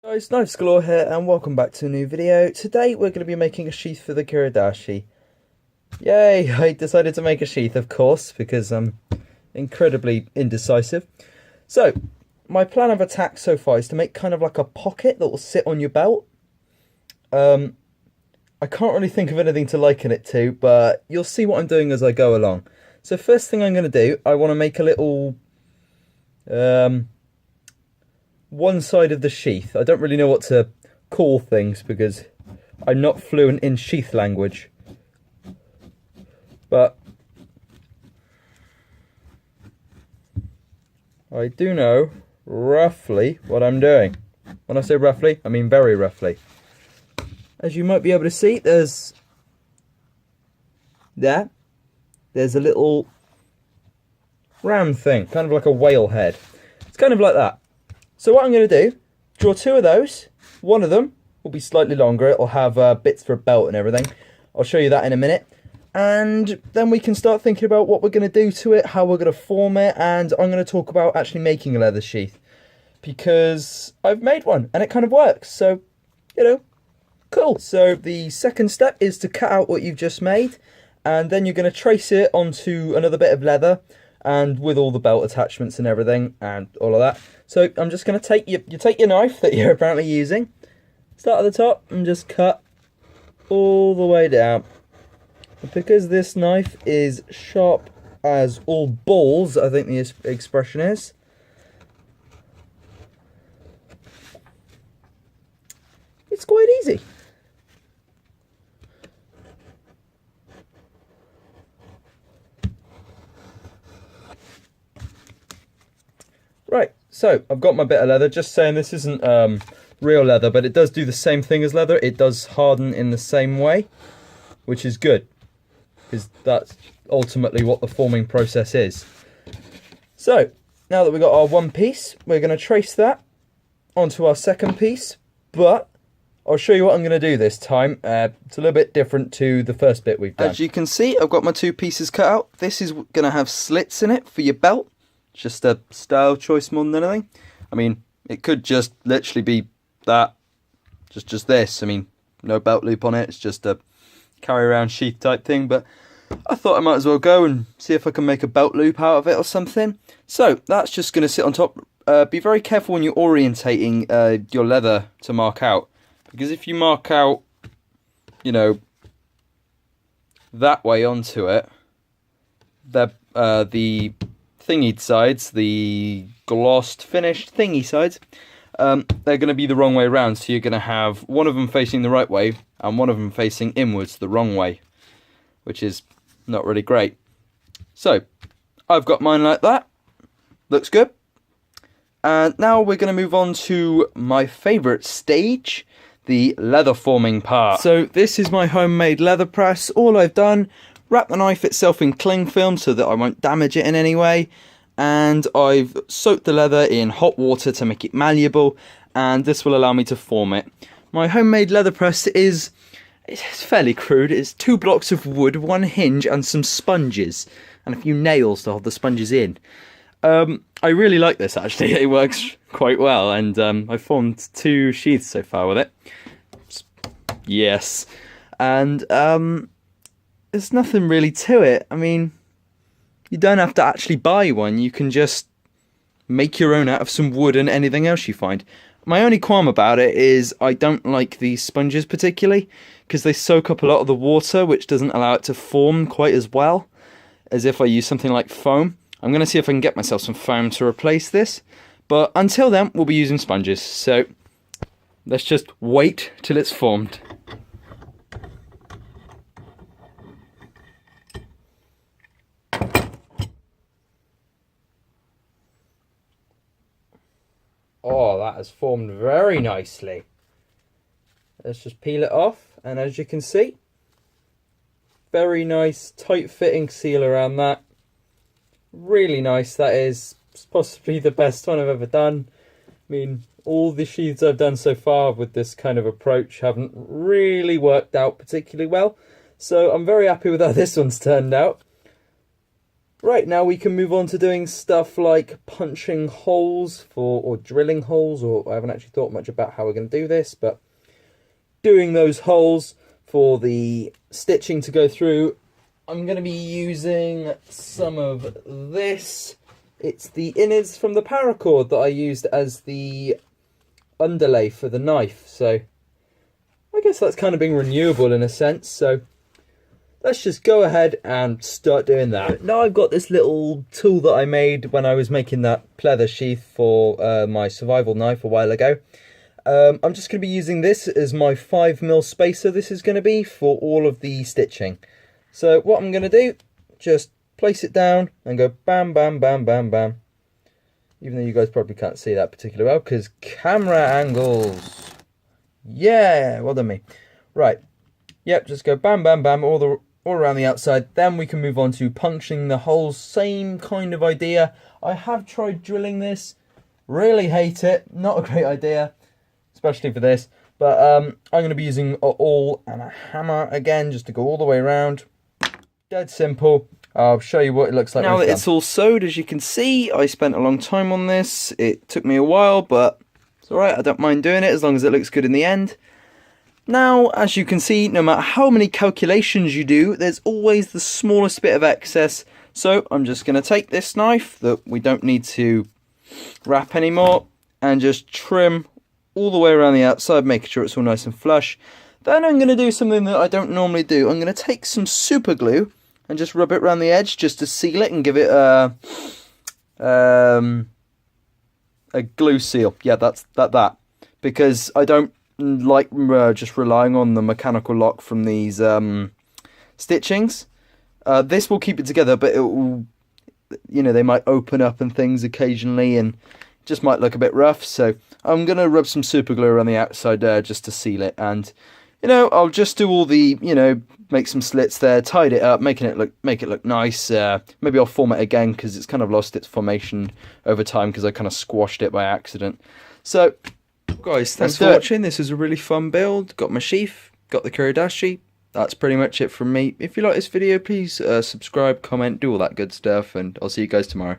Guys, Knives Galore here and welcome back to a new video. Today we're going to be making a sheath for the Kiradashi. Yay, I decided to make a sheath, of course, because I'm incredibly indecisive. So, my plan of attack so far is to make kind of like a pocket that will sit on your belt. I can't really think of anything to liken it to, but you'll see what I'm doing as I go along. So first thing I'm going to do, I want to make a little one side of the sheath. I don't really know what to call things because I'm not fluent in sheath language. But I do know roughly what I'm doing. When I say roughly, I mean very roughly. As you might be able to see, there's a little round thing, kind of like a whale head. It's kind of like that. So what I'm going to do, draw two of those. One of them will be slightly longer. It'll have bits for a belt and everything. I'll show you that in a minute. And then we can start thinking about what we're going to do to it, how we're going to form it, and I'm going to talk about actually making a leather sheath. Because I've made one, and it kind of works. So, you know, cool. So the second step is to cut out what you've just made. And then you're going to trace it onto another bit of leather. And with all the belt attachments and everything and all of that. So I'm just going to take you take your knife that you're apparently using, start at the top and just cut all the way down. And because this knife is sharp as all balls, I think the expression is, it's quite easy. Right, so I've got my bit of leather. Just saying, this isn't real leather, but it does do the same thing as leather. It does harden in the same way, which is good, because that's ultimately what the forming process is. So, now that we've got our one piece, we're going to trace that onto our second piece, but I'll show you what I'm going to do this time. It's a little bit different to the first bit we've done. As you can see, I've got my two pieces cut out. This is going to have slits in it for your belt. Just a style choice more than anything. I mean, it could just literally be that. Just this. I mean, no belt loop on it. It's just a carry around sheath type thing. But I thought I might as well go and see if I can make a belt loop out of it or something. So that's just going to sit on top. Be very careful when you're orientating your leather to mark out. Because if you mark out, you know, that way onto it, the thingy sides, the glossed, finished thingy sides, they're going to be the wrong way around. So you're going to have one of them facing the right way and one of them facing inwards the wrong way, which is not really great. So I've got mine like that. Looks good. And now we're going to move on to my favourite stage, the leather forming part. So this is my homemade leather press. All I've done, wrap the knife itself in cling film so that I won't damage it in any way, and I've soaked the leather in hot water to make it malleable, and this will allow me to form it. My homemade leather press it's fairly crude. It's 2 blocks of wood, 1 hinge and some sponges and a few nails to hold the sponges in. I really like this actually. It works quite well, and I've formed 2 sheaths so far with it. Yes, and there's nothing really to it. I mean, you don't have to actually buy one. You can just make your own out of some wood and anything else you find. My only qualm about it is I don't like these sponges particularly because they soak up a lot of the water, which doesn't allow it to form quite as well as if I use something like foam. I'm going to see if I can get myself some foam to replace this. But until then, we'll be using sponges. So let's just wait till it's formed. Oh, that has formed very nicely. Let's just peel it off, and as you can see, very nice tight fitting seal around that. Really nice. That is possibly the best one I've ever done. I mean, all the sheaths I've done so far with this kind of approach haven't really worked out particularly well, so I'm very happy with how this one's turned out. Right, now we can move on to doing stuff like punching holes or drilling holes, or I haven't actually thought much about how we're going to do this, but doing those holes for the stitching to go through. I'm going to be using some of this. It's the innards from the paracord that I used as the underlay for the knife, so I guess that's kind of being renewable in a sense, so let's just go ahead and start doing that. Now I've got this little tool that I made when I was making that pleather sheath for my survival knife a while ago. I'm just going to be using this as my 5mm spacer. This is going to be for all of the stitching. So what I'm going to do, just place it down and go bam, bam, bam, bam, bam. Even though you guys probably can't see that particularly well because camera angles. Yeah, well done me. Right, yep, just go bam, bam, bam all around the outside. Then we can move on to puncturing the holes. Same kind of idea. I have tried drilling this. Really hate it. Not a great idea, especially for this. But I'm going to be using an awl and a hammer again, just to go all the way around. Dead simple. I'll show you what it looks like. Now that it's all sewed, as you can see, I spent a long time on this. It took me a while, but it's alright. I don't mind doing it as long as it looks good in the end. Now, as you can see, no matter how many calculations you do, there's always the smallest bit of excess. So I'm just going to take this knife that we don't need to wrap anymore and just trim all the way around the outside, making sure it's all nice and flush. Then I'm going to do something that I don't normally do. I'm going to take some super glue and just rub it around the edge just to seal it and give it a glue seal. Yeah, that's that. Because I don't like just relying on the mechanical lock from these stitchings. This will keep it together, but it will, you know, they might open up and things occasionally and just might look a bit rough. So I'm going to rub some super glue around the outside there just to seal it. And, you know, I'll just do all the, you know, make some slits there, tied it up, make it look nice. Maybe I'll form it again because it's kind of lost its formation over time because I kind of squashed it by accident. So, guys, thanks for watching. This is a really fun build. Got my sheath, got the Kuridashi. That's pretty much it from me. If you like this video, please subscribe, comment, do all that good stuff, and I'll see you guys tomorrow.